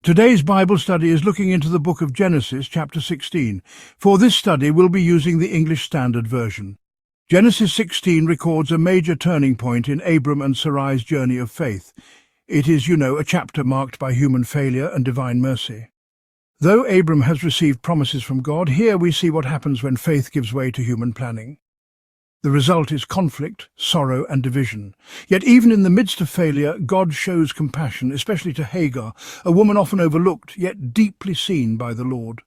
Today's Bible study is looking into the book of Genesis, chapter 16. For this study, we'll be using the English Standard Version. Genesis 16 records a major turning point in Abram and Sarai's journey of faith. It is, a chapter marked by human failure and divine mercy. Though Abram has received promises from God, here we see what happens when faith gives way to human planning. The result is conflict, sorrow, and division. Yet even in the midst of failure, God shows compassion, especially to Hagar, a woman often overlooked, yet deeply seen by the Lord.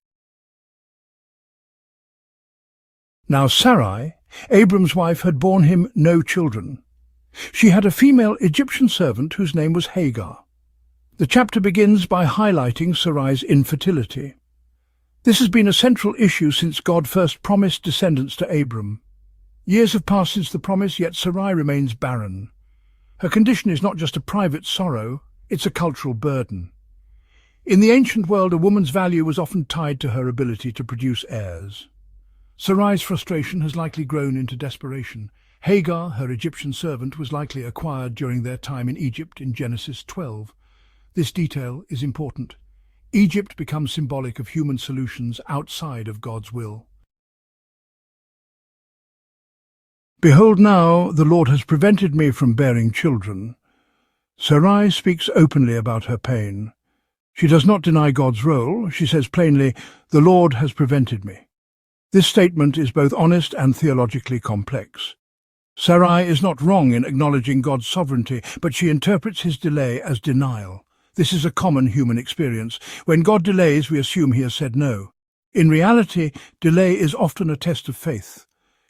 Now Sarai, Abram's wife, had borne him no children. She had a female Egyptian servant whose name was Hagar. The chapter begins by highlighting Sarai's infertility. This has been a central issue since God first promised descendants to Abram. Years have passed since the promise, yet Sarai remains barren. Her condition is not just a private sorrow, it's a cultural burden. In the ancient world, a woman's value was often tied to her ability to produce heirs. Sarai's frustration has likely grown into desperation. Hagar, her Egyptian servant, was likely acquired during their time in Egypt in Genesis 12. This detail is important. Egypt becomes symbolic of human solutions outside of God's will. Behold, now the Lord has prevented me from bearing children. Sarai speaks openly about her pain. She does not deny God's role. She says plainly, "The Lord has prevented me." This statement is both honest and theologically complex. Sarai is not wrong in acknowledging God's sovereignty, but she interprets his delay as denial. This is a common human experience. When God delays, we assume he has said no. In reality, delay is often a test of faith.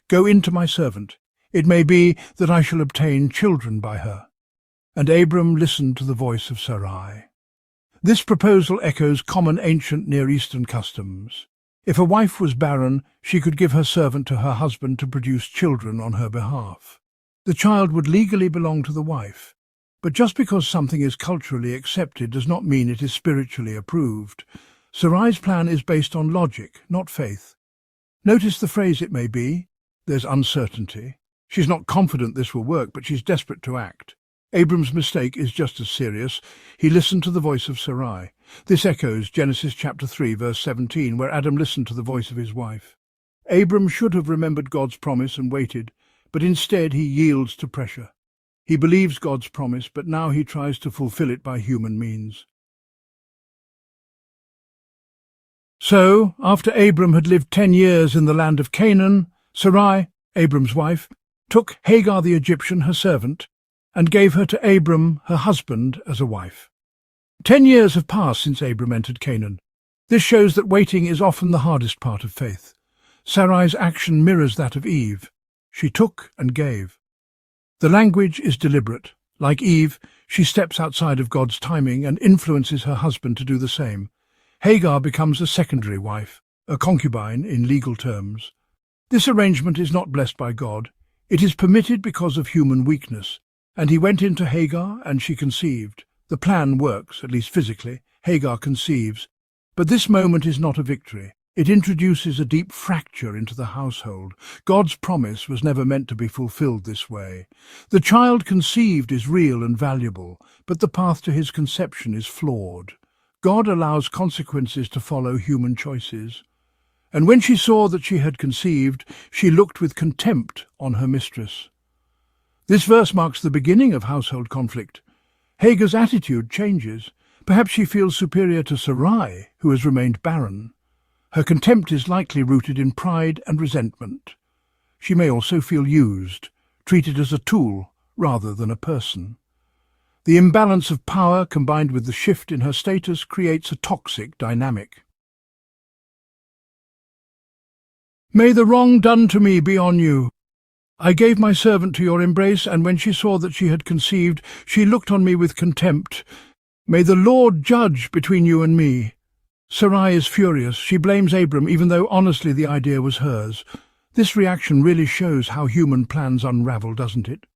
"Go in to my servant. It may be that I shall obtain children by her." And Abram listened to the voice of Sarai. This proposal echoes common ancient Near Eastern customs. If a wife was barren, she could give her servant to her husband to produce children on her behalf. The child would legally belong to the wife. But just because something is culturally accepted does not mean it is spiritually approved. Sarai's plan is based on logic, not faith. Notice the phrase "it may be." There's uncertainty. She's not confident this will work, but she's desperate to act. Abram's mistake is just as serious. He listened to the voice of Sarai. This echoes Genesis chapter 3, verse 17, where Adam listened to the voice of his wife. Abram should have remembered God's promise and waited, but instead he yields to pressure. He believes God's promise, but now he tries to fulfill it by human means. So, after Abram had lived 10 years in the land of Canaan, Sarai, Abram's wife, took Hagar the Egyptian, her servant, and gave her to Abram, her husband, as a wife. 10 years have passed since Abram entered Canaan. This shows that waiting is often the hardest part of faith. Sarai's action mirrors that of Eve. She took and gave. The language is deliberate. Like Eve, she steps outside of God's timing and influences her husband to do the same. Hagar becomes a secondary wife, a concubine in legal terms. This arrangement is not blessed by God. It is permitted because of human weakness. And he went into Hagar, and she conceived. The plan works, at least physically. Hagar conceives. But this moment is not a victory. It introduces a deep fracture into the household. God's promise was never meant to be fulfilled this way. The child conceived is real and valuable, but the path to his conception is flawed. God allows consequences to follow human choices. And when she saw that she had conceived, she looked with contempt on her mistress. This verse marks the beginning of household conflict. Hagar's attitude changes. Perhaps she feels superior to Sarai, who has remained barren. Her contempt is likely rooted in pride and resentment. She may also feel used, treated as a tool rather than a person. The imbalance of power combined with the shift in her status creates a toxic dynamic. "May the wrong done to me be on you. I gave my servant to your embrace, and when she saw that she had conceived, she looked on me with contempt. May the Lord judge between you and me." Sarai is furious. She blames Abram, even though honestly the idea was hers. This reaction really shows how human plans unravel, doesn't it?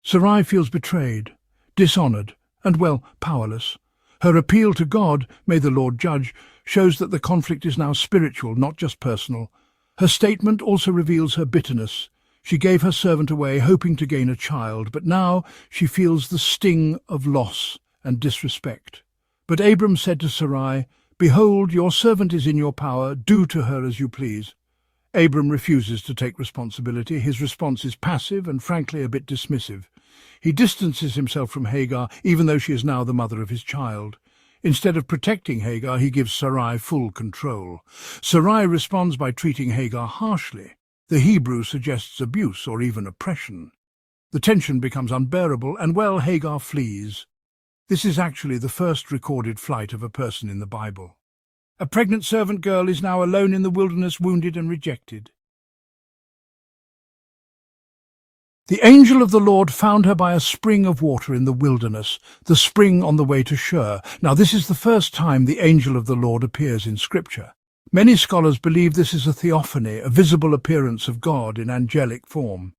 Sarai feels betrayed, dishonoured, and, powerless. Her appeal to God, "May the Lord judge," shows that the conflict is now spiritual, not just personal. Her statement also reveals her bitterness. She gave her servant away, hoping to gain a child, but now she feels the sting of loss and disrespect. But Abram said to Sarai, "Behold, your servant is in your power, do to her as you please." Abram refuses to take responsibility. His response is passive and frankly a bit dismissive. He distances himself from Hagar, even though she is now the mother of his child. Instead of protecting Hagar, he gives Sarai full control. Sarai responds by treating Hagar harshly. The Hebrew suggests abuse or even oppression. The tension becomes unbearable, and Hagar flees. This is actually the first recorded flight of a person in the Bible. A pregnant servant girl is now alone in the wilderness, wounded and rejected. The angel of the Lord found her by a spring of water in the wilderness, the spring on the way to Shur. Now this is the first time the angel of the Lord appears in Scripture. Many scholars believe this is a theophany, a visible appearance of God in angelic form.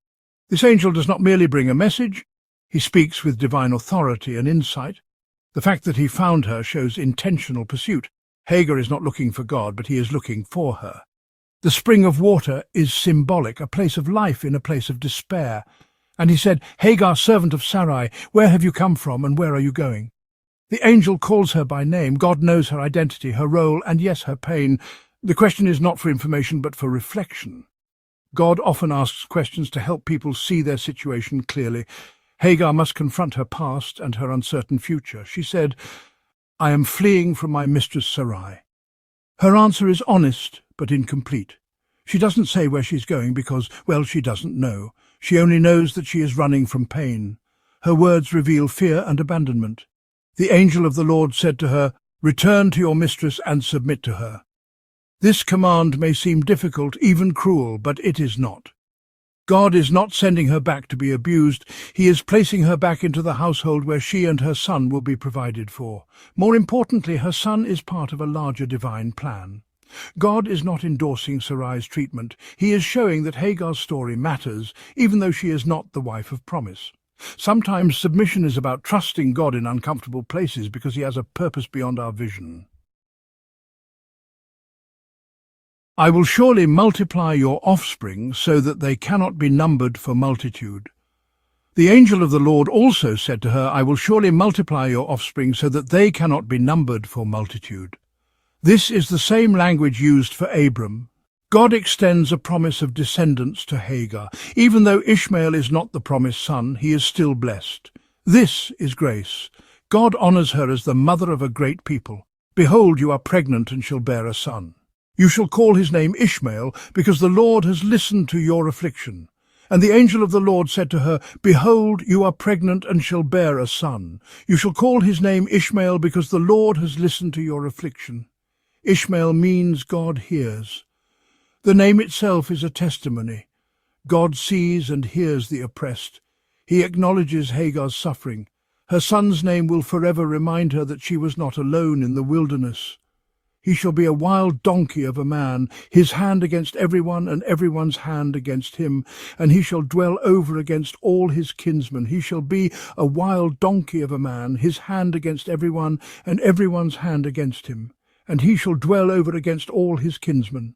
This angel does not merely bring a message, he speaks with divine authority and insight. The fact that he found her shows intentional pursuit. Hagar is not looking for God, but he is looking for her. The spring of water is symbolic, a place of life in a place of despair. And he said, "Hagar, servant of Sarai, where have you come from and where are you going?" The angel calls her by name. God knows her identity, her role, and yes, her pain. The question is not for information, but for reflection. God often asks questions to help people see their situation clearly. Hagar must confront her past and her uncertain future. She said, "I am fleeing from my mistress Sarai." Her answer is honest, but incomplete. She doesn't say where she's going because, she doesn't know. She only knows that she is running from pain. Her words reveal fear and abandonment. The angel of the Lord said to her, "Return to your mistress and submit to her." This command may seem difficult, even cruel, but it is not. God is not sending her back to be abused. He is placing her back into the household where she and her son will be provided for. More importantly, her son is part of a larger divine plan. God is not endorsing Sarai's treatment. He is showing that Hagar's story matters, even though she is not the wife of promise. Sometimes submission is about trusting God in uncomfortable places because he has a purpose beyond our vision. "I will surely multiply your offspring so that they cannot be numbered for multitude." The angel of the Lord also said to her, "I will surely multiply your offspring so that they cannot be numbered for multitude." This is the same language used for Abram. God extends a promise of descendants to Hagar. Even though Ishmael is not the promised son, he is still blessed. This is grace. God honors her as the mother of a great people. "Behold, you are pregnant and shall bear a son. You shall call his name Ishmael, because the Lord has listened to your affliction." And the angel of the Lord said to her, "Behold, you are pregnant and shall bear a son. You shall call his name Ishmael, because the Lord has listened to your affliction." Ishmael means God hears. The name itself is a testimony. God sees and hears the oppressed. He acknowledges Hagar's suffering. Her son's name will forever remind her that she was not alone in the wilderness. "He shall be a wild donkey of a man, his hand against everyone and everyone's hand against him, and he shall dwell over against all his kinsmen. He shall be a wild donkey of a man, his hand against everyone and everyone's hand against him, and he shall dwell over against all his kinsmen."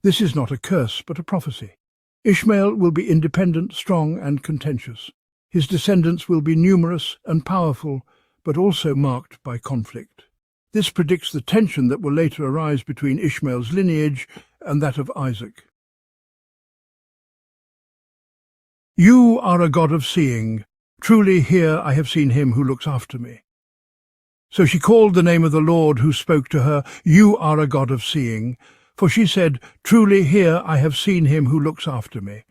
This is not a curse, but a prophecy. Ishmael will be independent, strong, and contentious. His descendants will be numerous and powerful, but also marked by conflict. This predicts the tension that will later arise between Ishmael's lineage and that of Isaac. "You are a God of seeing. Truly here I have seen him who looks after me." So she called the name of the Lord who spoke to her, "You are a God of seeing." For she said, "Truly here I have seen him who looks after me."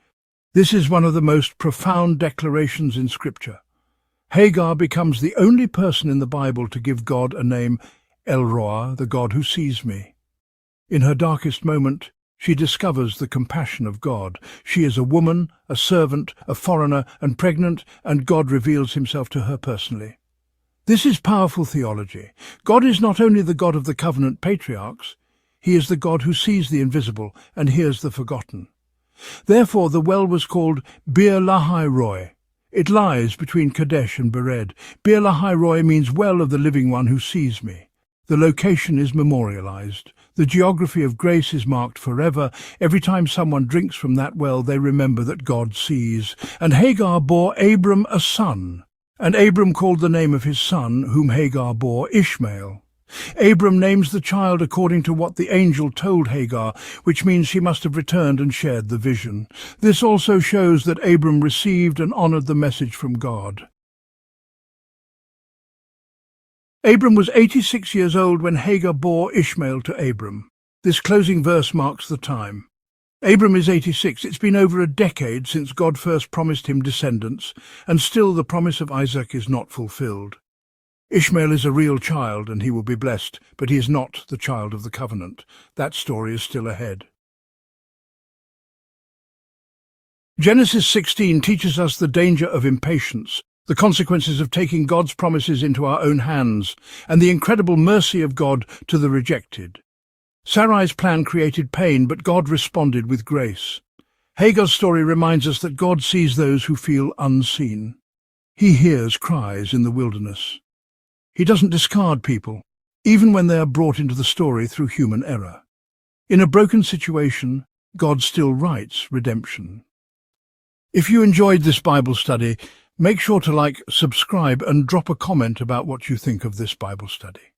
This is one of the most profound declarations in Scripture. Hagar becomes the only person in the Bible to give God a name, El Roi, the God who sees me. In her darkest moment, she discovers the compassion of God. She is a woman, a servant, a foreigner, and pregnant, and God reveals himself to her personally. This is powerful theology. God is not only the God of the covenant patriarchs, he is the God who sees the invisible and hears the forgotten. Therefore the well was called Bir Lahai Roi. It lies between Kadesh and Bered. Bir Lahai Roi means well of the living one who sees me. The location is memorialized. The geography of grace is marked forever. Every time someone drinks from that well, they remember that God sees. And Hagar bore Abram a son, And Abram called the name of his son, whom Hagar bore, Ishmael. Abram names the child according to what the angel told Hagar, which means she must have returned and shared the vision. This also shows that Abram received and honored the message from God. Abram was 86 years old when Hagar bore Ishmael to Abram. This closing verse marks the time. Abram is 86. It's been over a decade since God first promised him descendants, and still the promise of Isaac is not fulfilled. Ishmael is a real child and he will be blessed, but he is not the child of the covenant. That story is still ahead. Genesis 16 teaches us the danger of impatience, the consequences of taking God's promises into our own hands, and the incredible mercy of God to the rejected. Sarai's plan created pain, but God responded with grace. Hagar's story reminds us that God sees those who feel unseen. He hears cries in the wilderness. He doesn't discard people, even when they are brought into the story through human error. In a broken situation, God still writes redemption. If you enjoyed this Bible study, make sure to like, subscribe, and drop a comment about what you think of this Bible study.